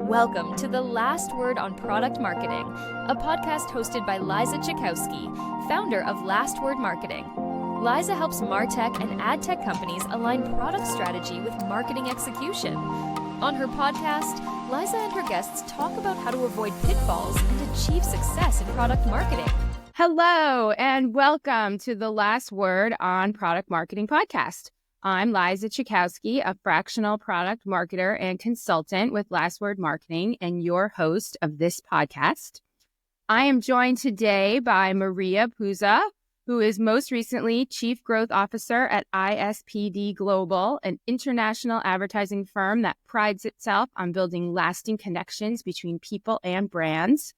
Welcome to The Last Word on Product Marketing, a podcast hosted by Liza Cichowski, founder of Last Word Marketing. Liza helps MarTech and AdTech companies align product strategy with marketing execution. On her podcast, Liza and her guests talk about how to avoid pitfalls and achieve success in product marketing. Hello, and welcome to the Last Word on Product Marketing podcast. I'm Liza Cichowski, a fractional product marketer and consultant with Last Word Marketing and your host of this podcast. I am joined today by Maria Pousa, who is most recently Chief Growth Officer at ISPD Global, an international advertising firm that prides itself on building lasting connections between people and brands.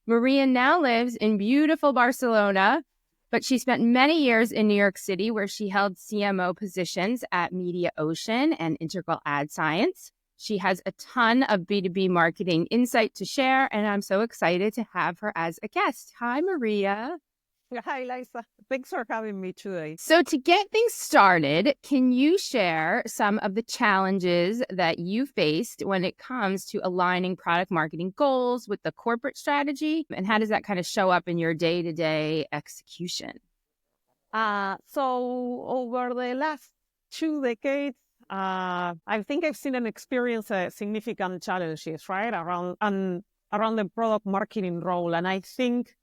Maria now lives in beautiful Barcelona, but she spent many years in New York City where she held CMO positions at MediaOcean and Integral Ad Science. She has a ton of B2B marketing insight to share, and I'm so excited to have her as a guest. Hi, Maria. Hi, Liza. Thanks for having me today. So to get things started, can you share some of the challenges that you faced when it comes to aligning product marketing goals with the corporate strategy? And how does that kind of show up in your day-to-day execution? So over the last 2 decades, I think I've seen and experienced significant challenges, right, around the product marketing role. And I think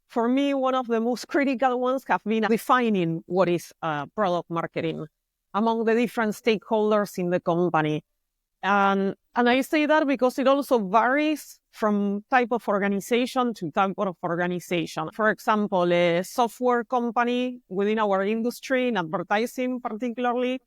for me, one of the most critical ones have been defining what is product marketing among the different stakeholders in the company. And I say that because it also varies from type of organization to type of organization. For example, a software company within our industry, in advertising particularly,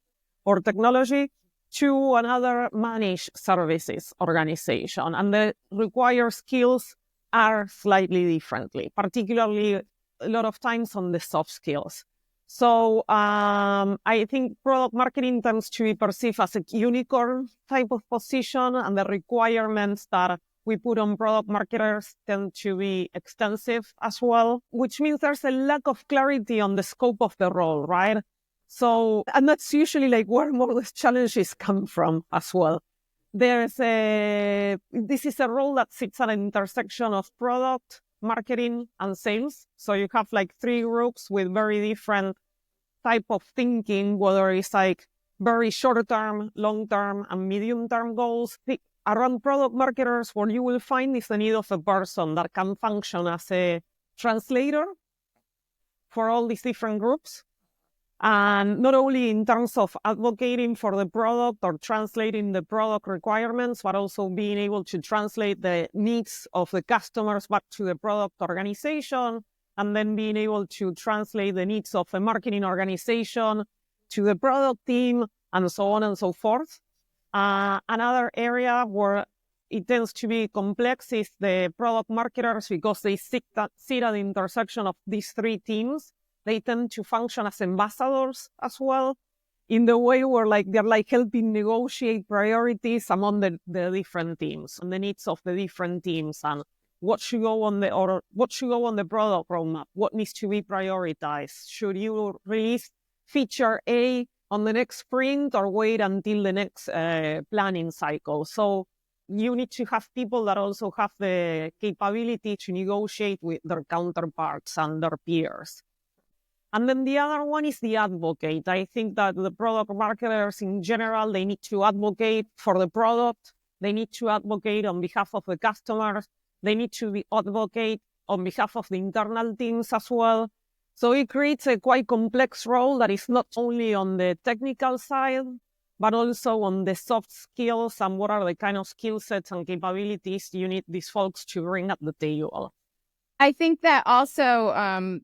or technology, to another managed services organization. And the required skills are slightly differently, particularly a lot of times on the soft skills. So I think product marketing tends to be perceived as a unicorn type of position, and the requirements that we put on product marketers tend to be extensive as well, which means there's a lack of clarity on the scope of the role, right? So, and that's usually like where more of the challenges come from as well. This is a role that sits at an intersection of product, marketing, and sales. So you have like 3 groups with very different type of thinking, whether it's like very short-term, long-term, and medium-term goals. Around product marketers, what you will find is the need of a person that can function as a translator for all these different groups. And not only in terms of advocating for the product or translating the product requirements, but also being able to translate the needs of the customers back to the product organization, and then being able to translate the needs of a marketing organization to the product team, and so on and so forth. Another area where it tends to be complex is the product marketers, because they sit at the intersection of these 3 teams. They tend to function as ambassadors as well, in the way where they're helping negotiate priorities among the different teams and the needs of the different teams, and what should go on the product roadmap, what needs to be prioritized. Should you release feature A on the next sprint or wait until the next planning cycle? So you need to have people that also have the capability to negotiate with their counterparts and their peers. And then the other one is the advocate. I think that the product marketers in general, they need to advocate for the product. They need to advocate on behalf of the customers. They need to advocate on behalf of the internal teams as well. So it creates a quite complex role that is not only on the technical side, but also on the soft skills and what are the kind of skill sets and capabilities you need these folks to bring at the table. I think that also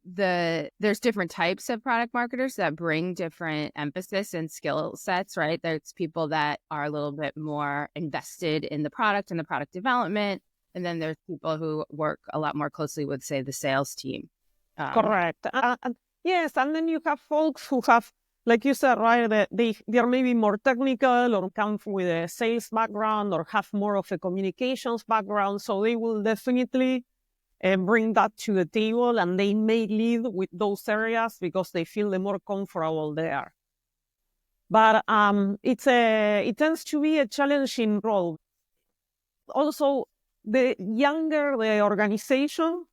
there's different types of product marketers that bring different emphasis and skill sets, right? There's people that are a little bit more invested in the product and the product development. And then there's people who work a lot more closely with, say, the sales team. Correct. Yes, and then you have folks who have, like you said, right, that they're maybe more technical or come with a sales background or have more of a communications background. So they will definitely bring that to the table, and they may lead with those areas because they feel more comfortable there. But it tends to be a challenging role. Also, the younger the organization,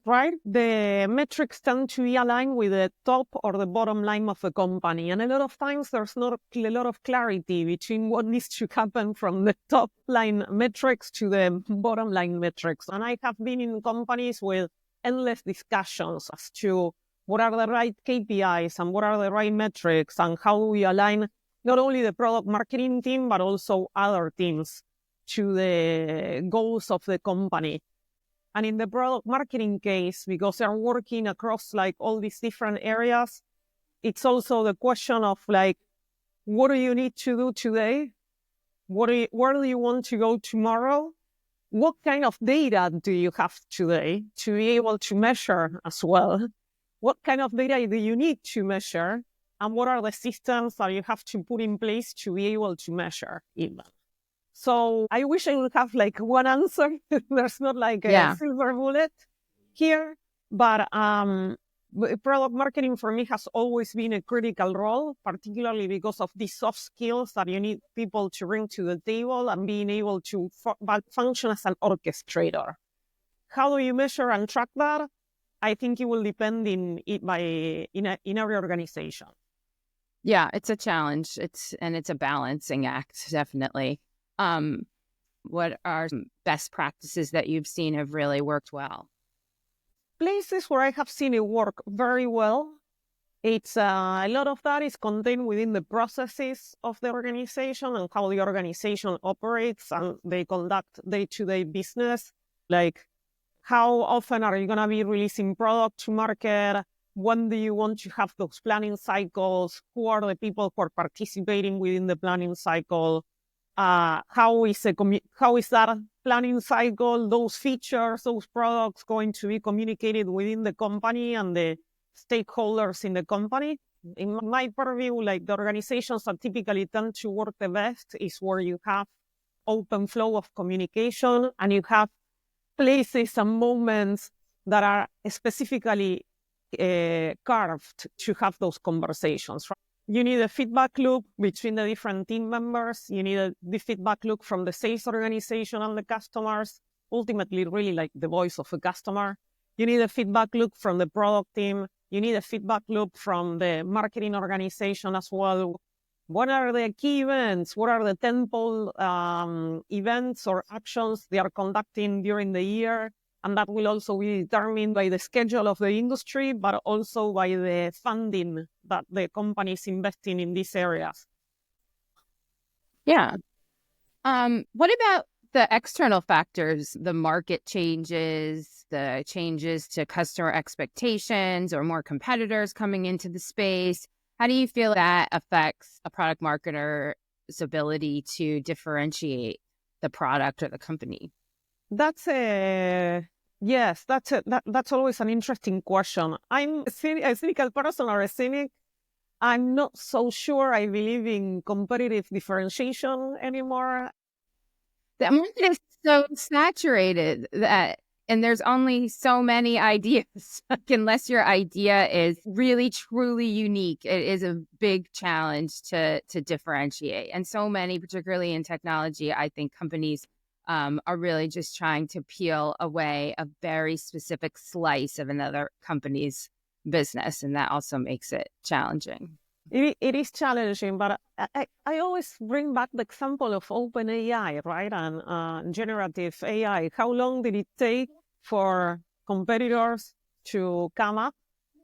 right, the metrics tend to be aligned with the top or the bottom line of the company. And a lot of times there's not a lot of clarity between what needs to happen from the top line metrics to the bottom line metrics. And I have been in companies with endless discussions as to what are the right KPIs and what are the right metrics and how we align not only the product marketing team, but also other teams to the goals of the company. And in the product marketing case, because they're working across like all these different areas, it's also the question of like, what do you need to do today? Where do you want to go tomorrow? What kind of data do you have today to be able to measure as well? What kind of data do you need to measure? And what are the systems that you have to put in place to be able to measure even? So I wish I would have like one answer. There's not like a silver bullet here, but product marketing for me has always been a critical role, particularly because of these soft skills that you need people to bring to the table and being able to function as an orchestrator. How do you measure and track that? I think it will depend in every organization. Yeah, it's a challenge. It's a balancing act, definitely. What are some best practices that you've seen have really worked well? Places where I have seen it work very well, it's a lot of that is contained within the processes of the organization and how the organization operates and they conduct day-to-day business. Like, how often are you going to be releasing product to market? When do you want to have those planning cycles? Who are the people who are participating within the planning cycle? How is that planning cycle, those features, those products going to be communicated within the company and the stakeholders in the company? In my purview, like the organizations that typically tend to work the best is where you have open flow of communication and you have places and moments that are specifically carved to have those conversations. Right? You need a feedback loop between the different team members. You need the feedback loop from the sales organization and the customers, ultimately really like the voice of a customer. You need a feedback loop from the product team. You need a feedback loop from the marketing organization as well. What are the key events? What are the tentpole events or actions they are conducting during the year? And that will also be determined by the schedule of the industry, but also by the funding that the company is investing in these areas. Yeah. What about the external factors, the market changes, the changes to customer expectations or more competitors coming into the space? How do you feel that affects a product marketer's ability to differentiate the product or the company? That's always an interesting question. I'm a cynical person or a cynic. I'm not so sure I believe in competitive differentiation anymore. The market is so saturated and there's only so many ideas. Unless your idea is really, truly unique, it is a big challenge to differentiate. And so many, particularly in technology, I think companies are really just trying to peel away a very specific slice of another company's business. And that also makes it challenging. It is challenging, but I always bring back the example of OpenAI, right? And generative AI. How long did it take for competitors to come up?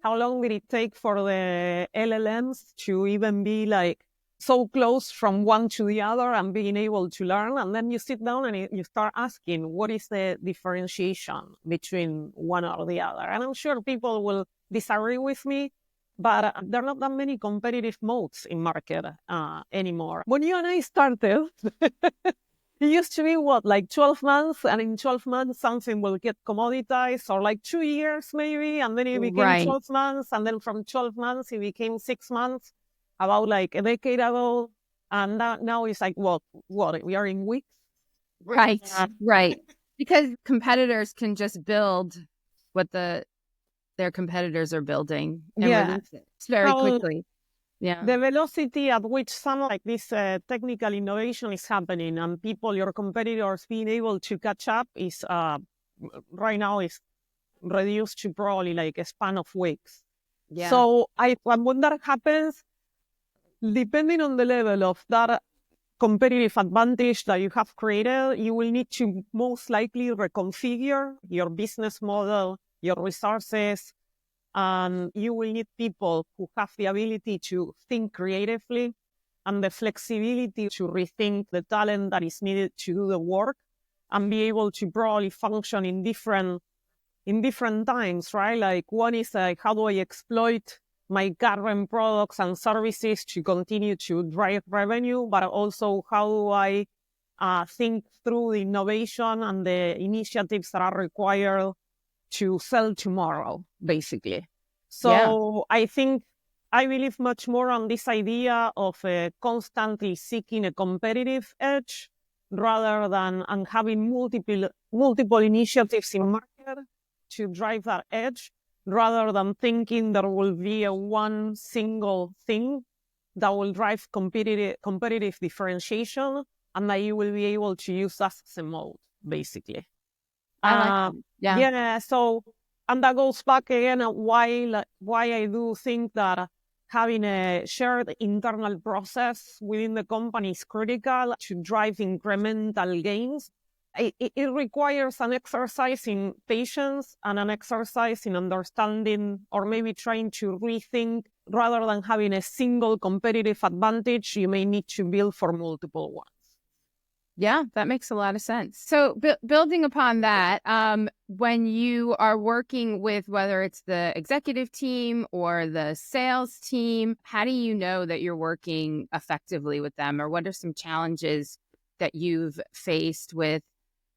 How long did it take for the LLMs to even be like so close from one to the other and being able to learn? And then you sit down and you start asking, what is the differentiation between one or the other? And I'm sure people will disagree with me, but there are not that many competitive modes in market anymore. When you and I started, it used to be like 12 months, and in 12 months, something will get commoditized, or like 2 years maybe, and then it became 12 months, and then from 12 months, it became 6 months, about like a decade ago, and now it's like, what, we are in weeks? Right, right. Because competitors can just build what their competitors are building and release it very quickly. Yeah. The velocity at which some like this technical innovation is happening and people, your competitors, being able to catch up is right now is reduced to probably like a span of weeks. Yeah. So when that happens, depending on the level of that competitive advantage that you have created, you will need to most likely reconfigure your business model, your resources, and you will need people who have the ability to think creatively and the flexibility to rethink the talent that is needed to do the work and be able to probably function in different times, right? Like one is like, how do I exploit my current products and services to continue to drive revenue, but also how do I think through the innovation and the initiatives that are required to sell tomorrow, basically. So I believe much more on this idea of constantly seeking a competitive edge rather than and having multiple initiatives in market to drive that edge, rather than thinking there will be a one single thing that will drive competitive differentiation and that you will be able to use that as a mode, basically. I like that. Yeah. Yeah. So, and that goes back again at why I do think that having a shared internal process within the company is critical to drive incremental gains. It requires an exercise in patience and an exercise in understanding, or maybe trying to rethink, rather than having a single competitive advantage, you may need to build for multiple ones. Yeah, that makes a lot of sense. So building upon that, when you are working with whether it's the executive team or the sales team, how do you know that you're working effectively with them? Or what are some challenges that you've faced with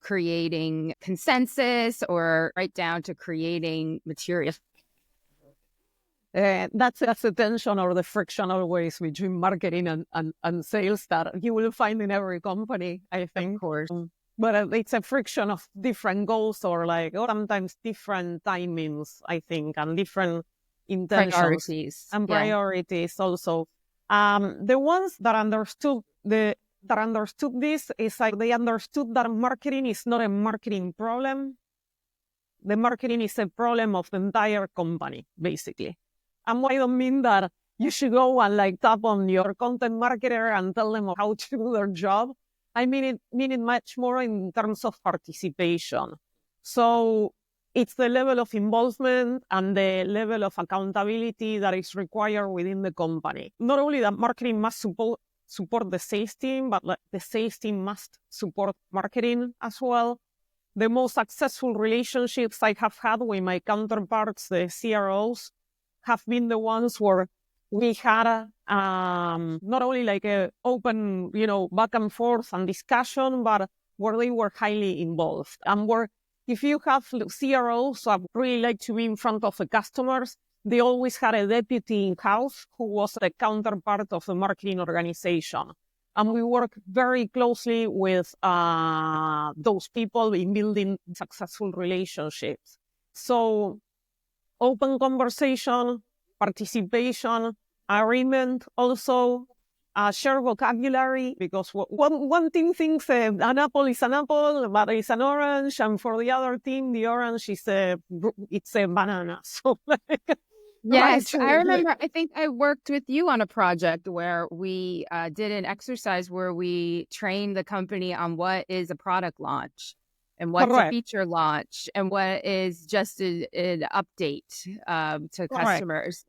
creating consensus or right down to creating material? That's the tension or the friction always between marketing and sales that you will find in every company, I think. Of course. But it's a friction of different goals or sometimes different timings, I think, and different intentions. Priorities. And priorities also. The ones that understood this is like they understood that marketing is not a marketing problem. The marketing is a problem of the entire company, basically. And I don't mean that you should go and tap on your content marketer and tell them how to do their job. I mean it much more in terms of participation. So it's the level of involvement and the level of accountability that is required within the company. Not only that marketing must support the sales team, but the sales team must support marketing as well. The most successful relationships I have had with my counterparts, the CROs, have been the ones where we had not only a open, back and forth and discussion, but where they were highly involved. And where if you have CROs that really like to be in front of the customers, they always had a deputy in-house who was the counterpart of the marketing organization. And we work very closely with those people in building successful relationships. So open conversation, participation, agreement, also share vocabulary, because one team thinks an apple is an apple, but it's an orange, and for the other team, the orange is it's a banana. So yes, I remember, I think I worked with you on a project where we did an exercise where we trained the company on what is a product launch and what's a feature launch and what is just an update to customers.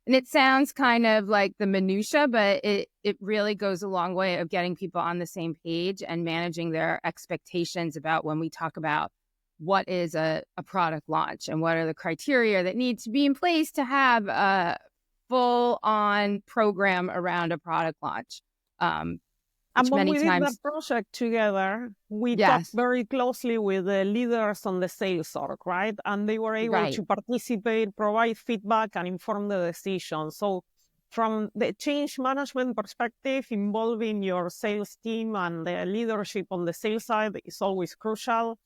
And it sounds kind of like the minutia, but it really goes a long way of getting people on the same page and managing their expectations about when we talk about what is a product launch and what are the criteria that need to be in place to have a full-on program around a product launch. And when we did that project together, we talked very closely with the leaders on the sales org, right? And they were able to participate, provide feedback, and inform the decision. So from the change management perspective, involving your sales team and the leadership on the sales side is always crucial.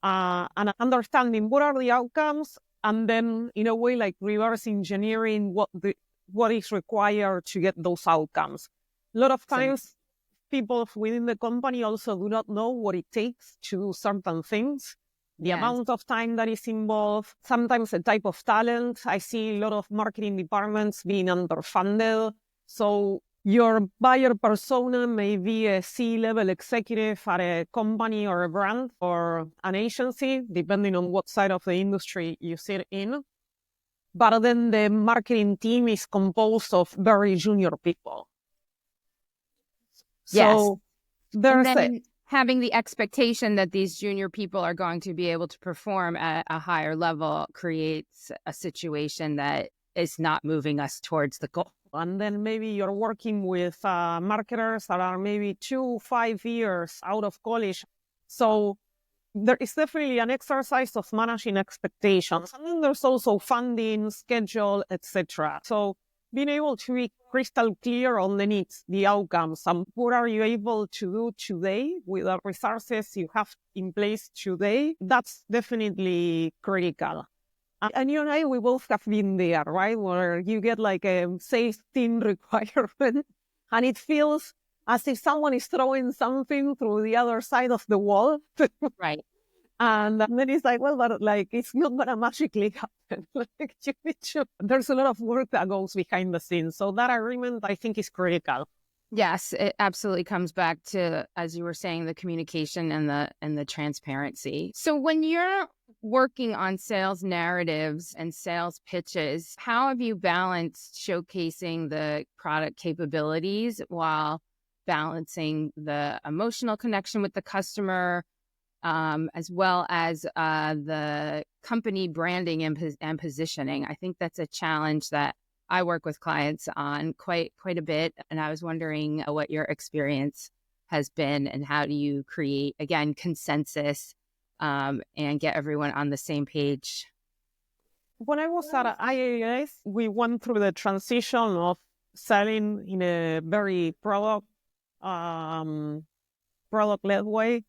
And understanding what are the outcomes, and then in a way reverse engineering what what is required to get those outcomes. A lot of times, people within the company also do not know what it takes to do certain things, the amount of time that is involved, sometimes the type of talent. I see a lot of marketing departments being underfunded. So your buyer persona may be a C-level executive at a company or a brand or an agency, depending on what side of the industry you sit in. But then the marketing team is composed of very junior people. So there's having the expectation that these junior people are going to be able to perform at a higher level creates a situation that is not moving us towards the goal. And then maybe you're working with marketers that are maybe 2-5 years out of college. So there is definitely an exercise of managing expectations. And then there's also funding, schedule, etc. So being able to be crystal clear on the needs, the outcomes, and what are you able to do today with the resources you have in place today, that's definitely critical. And you and I, we both have been there, right? Where you get like a sales team requirement and it feels as if someone is throwing something through the other side of the wall. Right. And then it's like, well, but like, it's not going to magically happen. Like, there's a lot of work that goes behind the scenes. So that agreement, I think, is critical. Yes, it absolutely comes back to, as you were saying, the communication and the transparency. So when you're working on sales narratives and sales pitches, how have you balanced showcasing the product capabilities while balancing the emotional connection with the customer, as well as the company branding and positioning? I think that's a challenge that I work with clients on quite a bit. And I was wondering what your experience has been and how do you create, again, consensus and get everyone on the same page? When I was at IAS, we went through the transition of selling in a very product-led way,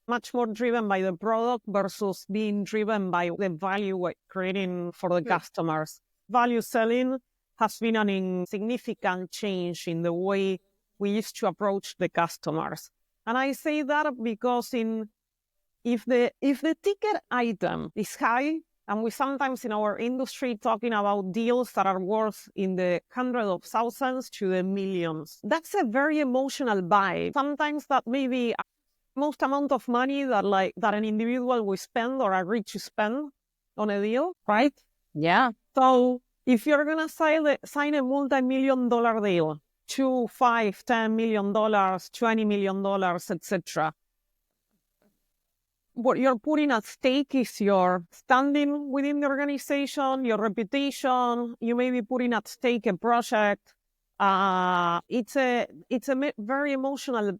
much more driven by the product versus being driven by the value we're creating for the customers. Value selling has been a significant change in the way we used to approach the customers. And I say that because if the ticket item is high, and we sometimes in our industry talking about deals that are worth in the hundreds of thousands to the millions, that's a very emotional buy. Sometimes that may be most amount of money that an individual will spend or agree to spend on a deal, right? Yeah. So if you're gonna sign a multi-million-dollar deal, $2, $5, $10 million, $20 million, etc., what you're putting at stake is your standing within the organization, your reputation. You may be putting at stake a project. It's a very emotional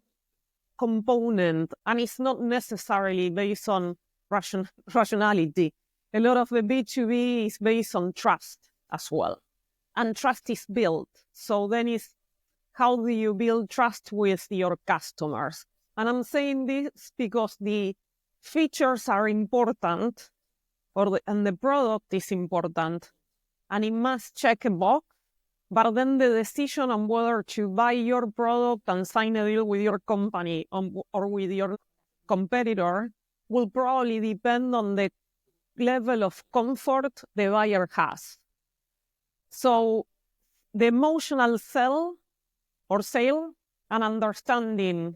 component, and it's not necessarily based on rationality. A lot of the B2B is based on trust as well, and trust is built. So then it's how do you build trust with your customers? And I'm saying this because the features are important, and the product is important, and it must check a box. But then the decision on whether to buy your product and sign a deal with your company or with your competitor will probably depend on the level of comfort the buyer has. So the emotional sale and understanding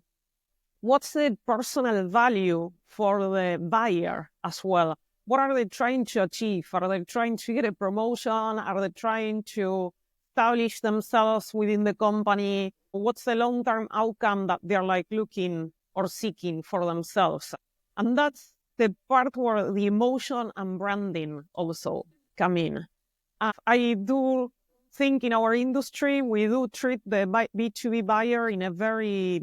what's the personal value for the buyer as well. What are they trying to achieve? Are they trying to get a promotion? Are they trying to establish themselves within the company? What's the long-term outcome that they're looking or seeking for themselves? And that's the part where the emotion and branding also come in. I do think in our industry, we do treat the B2B buyer in a very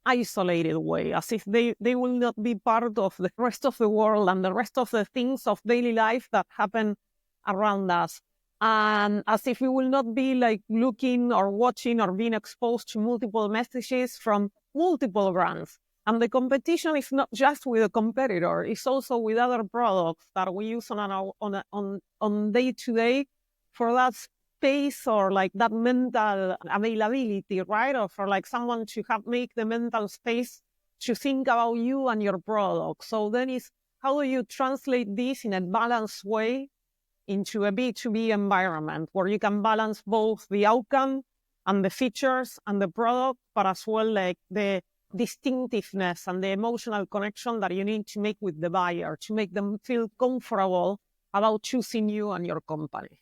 isolated way, as if they will not be part of the rest of the world and the rest of the things of daily life that happen around us. And as if we will not be looking or watching or being exposed to multiple messages from multiple brands. And the competition is not just with a competitor, it's also with other products that we use on day to day. For that space or like that mental availability, right? Or for like someone to make the mental space to think about you and your product. So then it's how do you translate this in a balanced way into a B2B environment where you can balance both the outcome and the features and the product, but as well like the distinctiveness and the emotional connection that you need to make with the buyer to make them feel comfortable about choosing you and your company.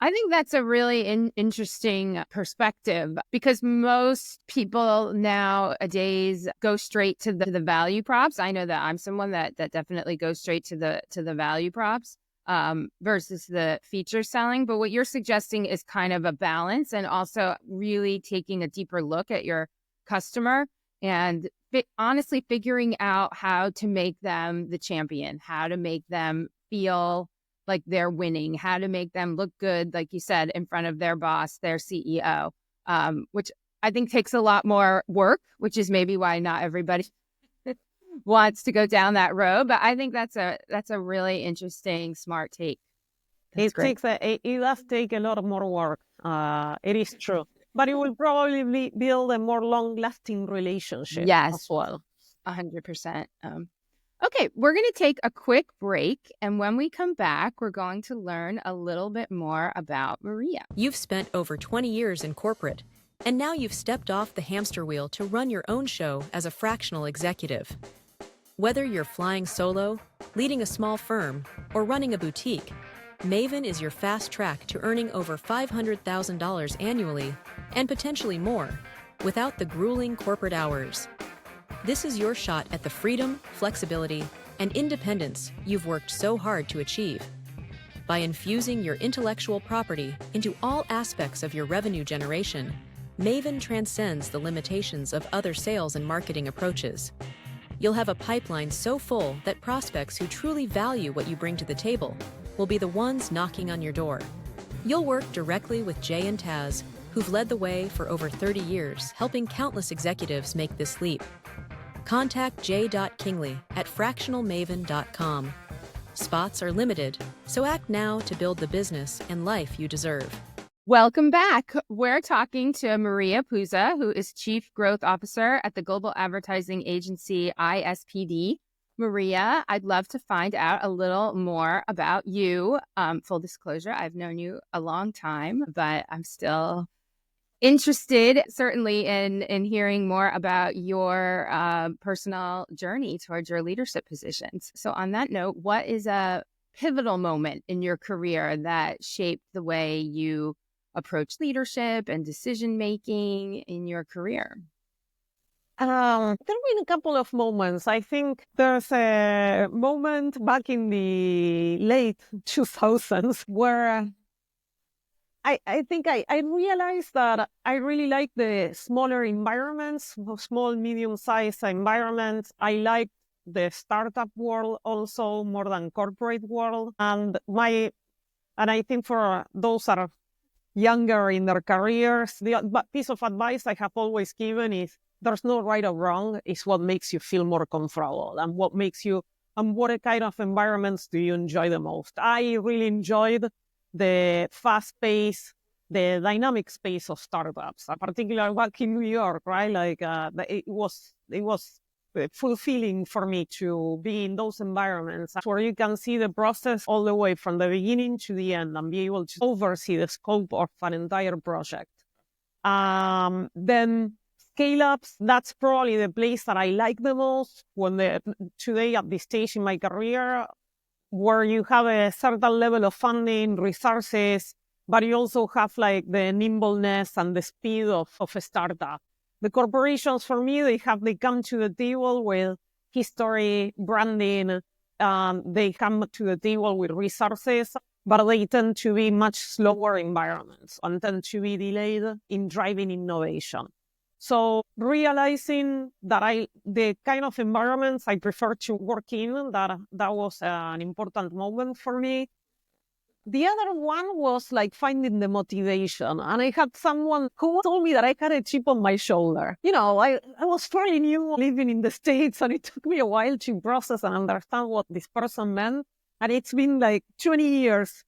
I think that's a really interesting perspective because most people nowadays go straight to the value props. I know that I'm someone that definitely goes straight to the value props versus the feature selling. But what you're suggesting is kind of a balance and also really taking a deeper look at your customer and honestly figuring out how to make them the champion, how to make them feel like they're winning, how to make them look good, like you said, in front of their boss, their CEO, which I think takes a lot more work, which is maybe why not everybody wants to go down that road. But I think that's a really interesting, smart take. It does take a lot more work. It is true. But it will probably build a more long-lasting relationship as well. 100%. Okay, we're going to take a quick break, and when we come back, we're going to learn a little bit more about Maria. You've spent over 20 years in corporate, and now you've stepped off the hamster wheel to run your own show as a fractional executive. Whether you're flying solo, leading a small firm, or running a boutique, Maven is your fast track to earning over $500,000 annually, and potentially more, without the grueling corporate hours. This is your shot at the freedom, flexibility, and independence you've worked so hard to achieve. By infusing your intellectual property into all aspects of your revenue generation, Maven transcends the limitations of other sales and marketing approaches. You'll have a pipeline so full that prospects who truly value what you bring to the table will be the ones knocking on your door. You'll work directly with Jay and Taz, who've led the way for over 30 years, helping countless executives make this leap. Contact j.kingley at fractionalmaven.com. Spots are limited, so act now to build the business and life you deserve. Welcome back. We're talking to Maria Pousa, who is Chief Growth Officer at the global advertising agency ISPD. Maria, I'd love to find out a little more about you. Full disclosure, I've known you a long time, but I'm still interested, certainly, in hearing more about your personal journey towards your leadership positions. So on that note, what is a pivotal moment in your career that shaped the way you approach leadership and decision-making in your career? There have been a couple of moments. I think there's a moment back in the late 2000s where I think I realized that I really like the smaller environments, small, medium-sized environments. I like the startup world also more than corporate world. And I think for those that are younger in their careers, the piece of advice I have always given is there's no right or wrong. It's what makes you feel more comfortable and what kind of environments do you enjoy the most. I really enjoyed the fast pace, the dynamic space of startups, particularly back in New York, right? Like it was fulfilling for me to be in those environments where you can see the process all the way from the beginning to the end and be able to oversee the scope of an entire project. Then scale-ups, that's probably the place that I like the most today at this stage in my career, where you have a certain level of funding, resources, but you also have like the nimbleness and the speed of a startup. The corporations, for me, they come to the table with history, branding, they come to the table with resources, but they tend to be much slower environments and tend to be delayed in driving innovation. So realizing that the kind of environments I prefer to work in, that was an important moment for me. The other one was like finding the motivation. And I had someone who told me that I had a chip on my shoulder. You know, I was fairly new living in the States, and it took me a while to process and understand what this person meant. And it's been like 20 years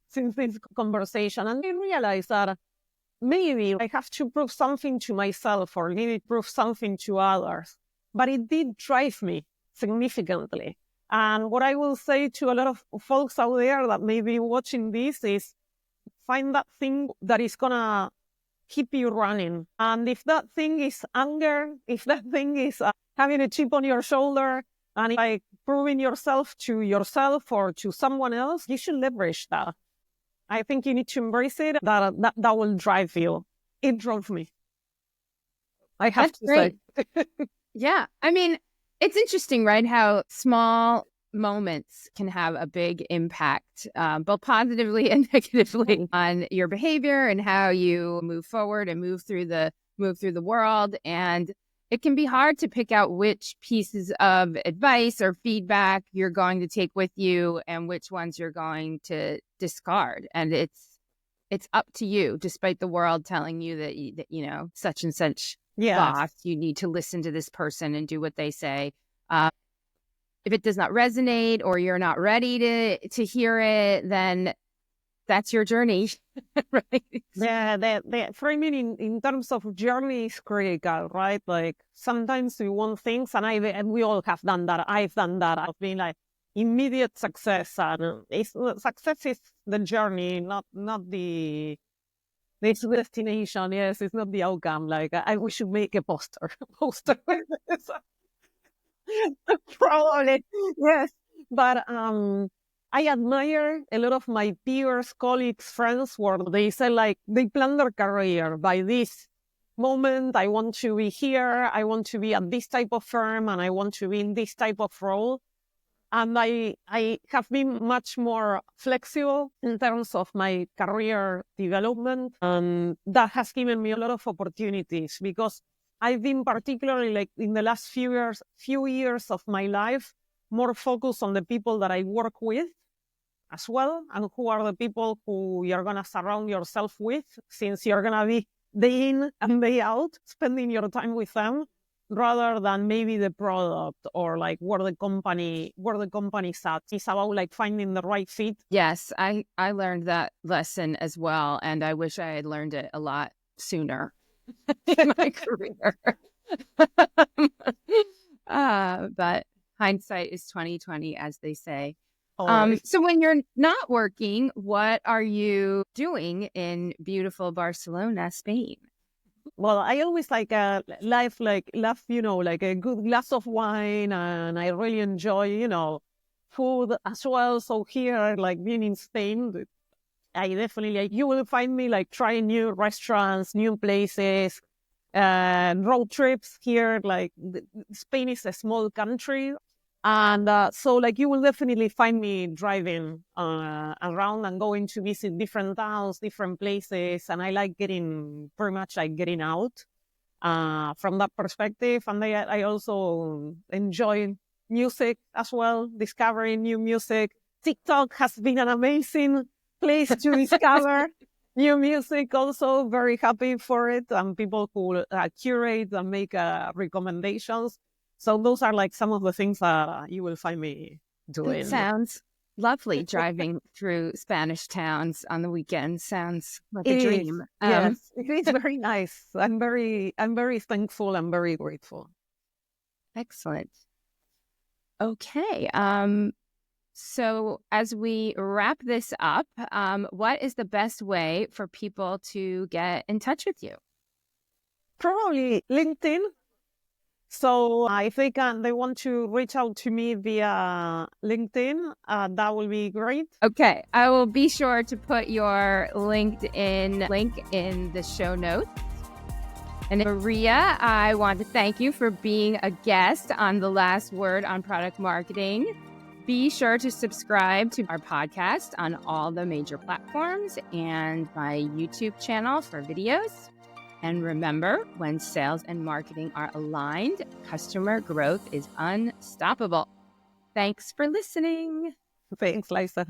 since this conversation. And I realized that maybe I have to prove something to myself or maybe prove something to others. But it did drive me significantly. And what I will say to a lot of folks out there that may be watching this is find that thing that is going to keep you running. And if that thing is anger, if that thing is having a chip on your shoulder and like proving yourself or to someone else, you should leverage that. I think you need to embrace it. That will drive you. It drove me. I have That's to great. say. Yeah. I mean, it's interesting, right? How small moments can have a big impact, both positively and negatively on your behavior and how you move forward and move through the world. And it can be hard to pick out which pieces of advice or feedback you're going to take with you and which ones you're going to discard. And it's up to you, despite the world telling you that you know, such and such boss, you need to listen to this person and do what they say. If it does not resonate or you're not ready to hear it, then that's your journey, right? Yeah, the framing in terms of journey is critical, right? Like sometimes we want things, and we all have done that. I've done that. I've been like immediate success, and success is the journey, not the destination. Yes, it's not the outcome. Like we should make a poster. Probably, yes. But I admire a lot of my peers, colleagues, friends, where they say like they plan their career by this moment. I want to be here. I want to be at this type of firm, and I want to be in this type of role. And I have been much more flexible in terms of my career development, and that has given me a lot of opportunities because I've been particularly like in the last few years of my life, more focused on the people that I work with as well, and who are the people who you're going to surround yourself with, since you're going to be day in and day out, spending your time with them, rather than maybe the product or like where the company's at. It's about like finding the right fit. Yes, I learned that lesson as well, and I wish I had learned it a lot sooner in my career. But hindsight is 20/20, as they say. So when you're not working, what are you doing in beautiful Barcelona, Spain? Well, I always like a life, like love, like a good glass of wine, and I really enjoy, food as well. So here, like being in Spain, I definitely like, you will find me like trying new restaurants, new places, road trips here. Like Spain is a small country. And so like you will definitely find me driving around and going to visit different towns, different places. And I like getting out from that perspective. And I also enjoy music as well, discovering new music. TikTok has been an amazing place to discover new music. Also very happy for it. And people who curate and make recommendations. So those are like some of the things that you will find me doing. It sounds lovely. Driving through Spanish towns on the weekend sounds like a dream. Yes, it is very nice. I'm very thankful. I'm very grateful. Excellent. Okay. So as we wrap this up, what is the best way for people to get in touch with you? Probably LinkedIn. So if they want to reach out to me via LinkedIn, that will be great. Okay. I will be sure to put your LinkedIn link in the show notes. And Maria, I want to thank you for being a guest on The Last Word on Product Marketing. Be sure to subscribe to our podcast on all the major platforms and my YouTube channel for videos. And remember, when sales and marketing are aligned, customer growth is unstoppable. Thanks for listening. Thanks, Liza.